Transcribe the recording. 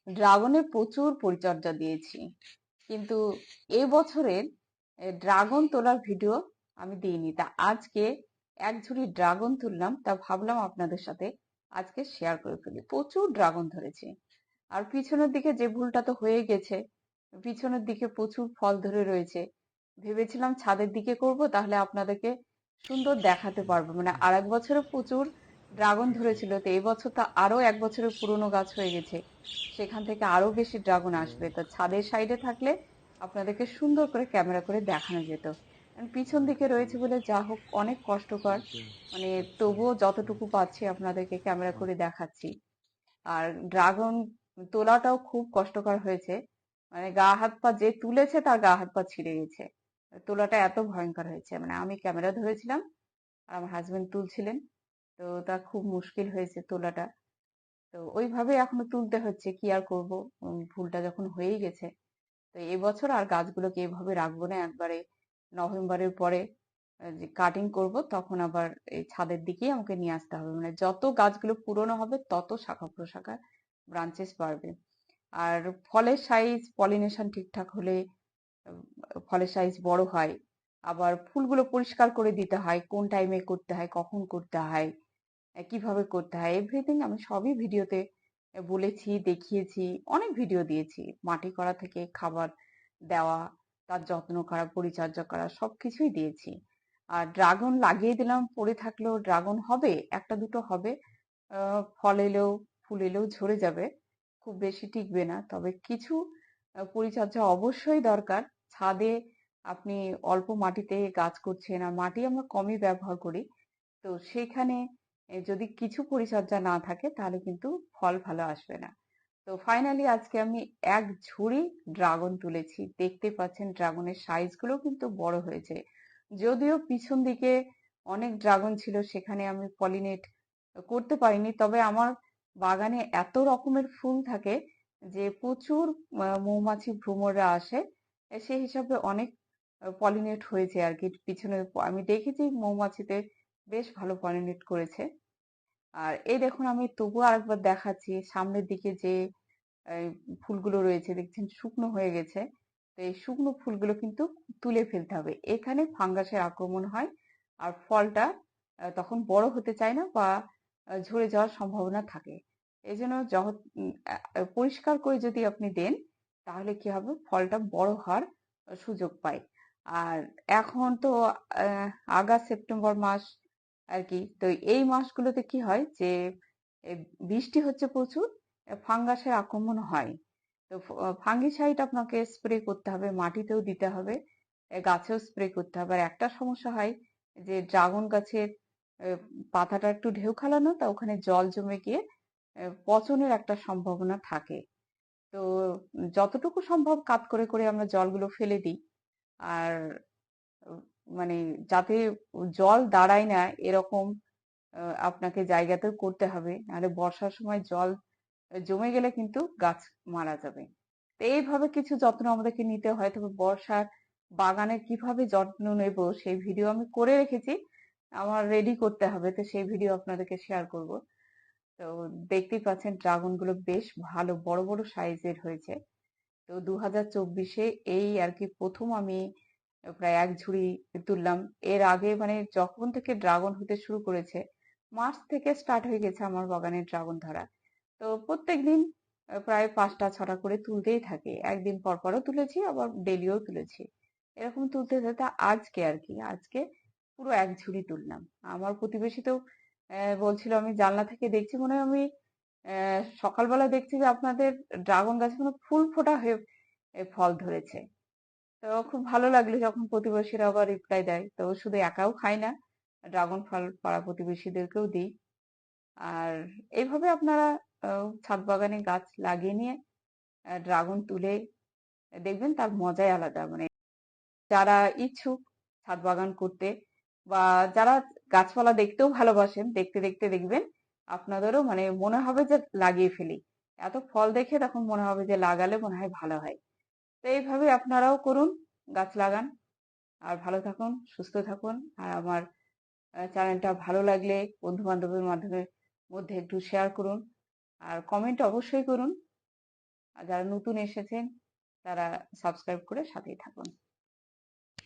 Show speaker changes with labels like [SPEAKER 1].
[SPEAKER 1] ড্রাগনে প্রচুর পরিচর্যা দিয়েছি, কিন্তু এবছরের ড্রাগন তোলার ভিডিও আমি দিইনি। তা আজকে এক ঝুড়ি ড্রাগন তুললাম, তা ভাবলাম আপনাদের সাথে আজকে শেয়ার করে ফেলি। প্রচুর ড্রাগন ধরেছে, আর পিছনের দিকে যে ভুলটা তো হয়ে গেছে, পিছনের দিকে প্রচুর ফল ধরে রয়েছে। ভেবেছিলাম ছাদের দিকে করব, তাহলে আপনাদেরকে সুন্দর দেখাতে পারবো। মানে আর এক বছরে প্রচুর ড্রাগন ধরেছিল, তো এই বছর তো আরো এক বছরের পুরনো গাছ হয়ে গেছে, সেখান থেকে আরো বেশি ড্রাগন আসবে। তো ছাদের সাইডে থাকলে আপনাদেরকে সুন্দর করে ক্যামেরা করে দেখানো যেত। কারণ পিছন দিকে রয়েছে বলে যা হোক অনেক কষ্টকর, মানে তবুও যতটুকু পাচ্ছি আপনাদেরকে ক্যামেরা করে দেখাচ্ছি। আর ড্রাগন তোলাটাও খুব কষ্টকর হয়েছে, মানে গা হাত পা যে তুলেছে তার গা হাত পা ছিঁড়ে গেছে। তোলাটা এত ভয়ঙ্কর হয়েছে, মানে আমি ক্যামেরা ধরেছিলাম আর আমার হাজবেন্ড তুলছিলেন, তো তা খুব মুশকিল হয়েছে তোলাটা। তো ওইভাবে এখনো তুলতে হচ্ছে, কি আর করব, ভুলটা যখন হয়েই গেছে। তো এবছর আর গাছগুলোকে এভাবে রাখবো না, একবারে নভেম্বরের পরে যে কাটিং করব তখন আবার এই ছাদের দিকেই আমাকে নিয়ে আসতে হবে। মানে যত গাছগুলো পুরনো হবে তত শাখা প্রশাখা ব্রাঞ্চেস বাড়বে। আর ফলের সাইজ পলিনেশন ঠিকঠাক হলে উম, ফলের সাইজ বড় হয়। আবার ফুলগুলো পরিষ্কার করে দিতে হয়, কোন টাইমে করতে হয়, কখন করতে হয়, কিভাবে করতে হয়, এভরিথিং আমি সবই ভিডিওতে বলেছি, দেখিয়েছি। অনেক ভিডিও দিয়েছি, মাটি করা থেকে খাবার দেওয়া, তার যত্ন করা, পরিচর্যা করা, সবকিছুই দিয়েছি। আর ড্রাগন লাগিয়ে দিলাম, পড়ে থাকলেও ড্রাগন হবে, একটা দুটো হবে। ফল এলেও ফুল এলেও ঝরে যাবে, খুব বেশি টিকবে না। তবে কিছু পরিচর্যা অবশ্যই দরকার। ছাদে আপনি অল্প মাটিতে গাছ করছেন, আর মাটি আমরা কমই ব্যবহার করি, তো সেখানে যদি কিছু পরিচর্যা না থাকে তাহলে কিন্তু ফল ভালো আসবে না। তো ফাইনালি আজকে আমি এক ঝুড়ি ড্রাগন তুলেছি। দেখতে পাচ্ছেন ড্রাগনের সাইজ গুলো কিন্তু বড় হয়েছে। যদিও পিছন দিকে অনেক ড্রাগন ছিল, সেখানে আমি পলিনেট করতে পারিনি। তবে আমার বাগানে এত রকমের ফুল থাকে যে প্রচুর মৌমাছি ভ্রমররা আসে, সেই হিসাবে অনেক পলিনেট হয়েছে আর কি। পিছনে আমি দেখেছি মৌমাছিতে বেশ ভালো পলিনেট করেছে। আর এই দেখুন, আমি তবুও আরেকবার দেখাচ্ছি সামনের দিকে যে এই ফুলগুলো রয়েছে, দেখছেন শুকনো হয়ে গেছে। তো এই শুকনো ফুলগুলো কিন্তু তুলে ফেলতে হবে, এখানে ফাঙ্গাসের আক্রমণ হয় আর ফলটা তখন বড় হতে চায় না, বা ঝরে যাওয়ার সম্ভাবনা থাকে। এই জন্য যখন পরিষ্কার করে যদি আপনি দেন, তাহলে কি হবে, ফলটা বড় হওয়ার সুযোগ পায়। আর এখন তো আগস্ট সেপ্টেম্বর মাস আর কি, তো এই মাসগুলোতে কি হয় যে এ, বৃষ্টি হচ্ছে প্রচুর, ফাঙ্গাসের আক্রমণ হয়। তো ফাঙ্গিসাইড আপনাকে স্প্রে করতে হবে, মাটিতেও দিতে হবে, গাছেও স্প্রে করতে হবে। আর একটা সমস্যা হয় যে ড্রাগন গাছের পাতাটা একটু ঢেউ খেলানো, তা ওখানে জল জমে গিয়ে পচনের একটা সম্ভাবনা থাকে। তো যতটুকু সম্ভব কাত করে করে আমরা জলগুলো ফেলে দিই। আর উম, মানে যাতে জল দাঁড়ায় না এরকম আপনাকে জায়গাতেও করতে হবে, নাহলে বর্ষার সময় জল জমে গেলে কিন্তু গাছ মারা যাবে। তো এইভাবে কিছু যত্ন আমাদেরকে নিতে হয়। তবে বর্ষার বাগানের কিভাবে যত্ন নেব সেই ভিডিও আমি করে রেখেছি, আমার রেডি করতে হবে, তো সেই ভিডিও আপনাদেরকে শেয়ার করব। তো দেখতেই পাচ্ছেন ড্রাগন গুলো বেশ ভালো বড় বড় সাইজের হয়েছে। তো 2024-এ এই আর কি প্রথম আমি প্রায় এক ঝুড়ি তুললাম। এর আগে মানে যখন থেকে ড্রাগন হতে শুরু করেছে, মার্চ থেকে স্টার্ট হয়ে গেছে আমার বাগানে ড্রাগন ধরা। তো প্রত্যেকদিন প্রায় 5টা 6টা করে তুলতেই থাকি, একদিন পর পরও তুলেছি, আবার ডেলিও তুলেছি। এরকম তুলতে তুলতে আজকে আর কি, আজকে পুরো এক ঝুড়ি তুললাম। আমার প্রতিবেশী তো বলছিল, আমি জানলা থেকে দেখছি, মনে হয় আমি সকালবেলা দেখছি যে আপনাদের ড্রাগন গাছে কোনো ফুল ফোটা হয়ে ফল ধরেছে। তো খুব ভালো লাগলো যখন প্রতিবেশীরা আবার রিপ্লাই দেয়। তো শুধু একাও খাই না, ড্রাগন ফল পাড়া প্রতিবেশীদেরকেও দিই। আর এইভাবে আপনারা ছাদ বাগানে গাছ লাগিয়ে নিয়ে ড্রাগন তুলে দেখবেন তার মজাই আলাদা। মানে যারা ইচ্ছুক ছাদ বাগান করতে, বা যারা গাছপালা দেখতেও ভালোবাসেন, দেখতে দেখতে দেখবেন আপনাদেরও মানে মনে হবে যে লাগিয়ে ফেলি। এত ফল দেখে তখন মনে হবে যে লাগালে মনে হয় ভালো হয়। তো এইভাবে আপনারাও করুন, গাছ লাগান। আর ভালো থাকুন, সুস্থ থাকুন। আর আমার চ্যানেলটা ভালো লাগলে বন্ধু বান্ধবের মাধ্যমে মধ্যে একটু শেয়ার করুন, আর কমেন্ট অবশ্যই করুন। আর যারা নতুন এসেছেন তারা সাবস্ক্রাইব করে সাথেই থাকুন।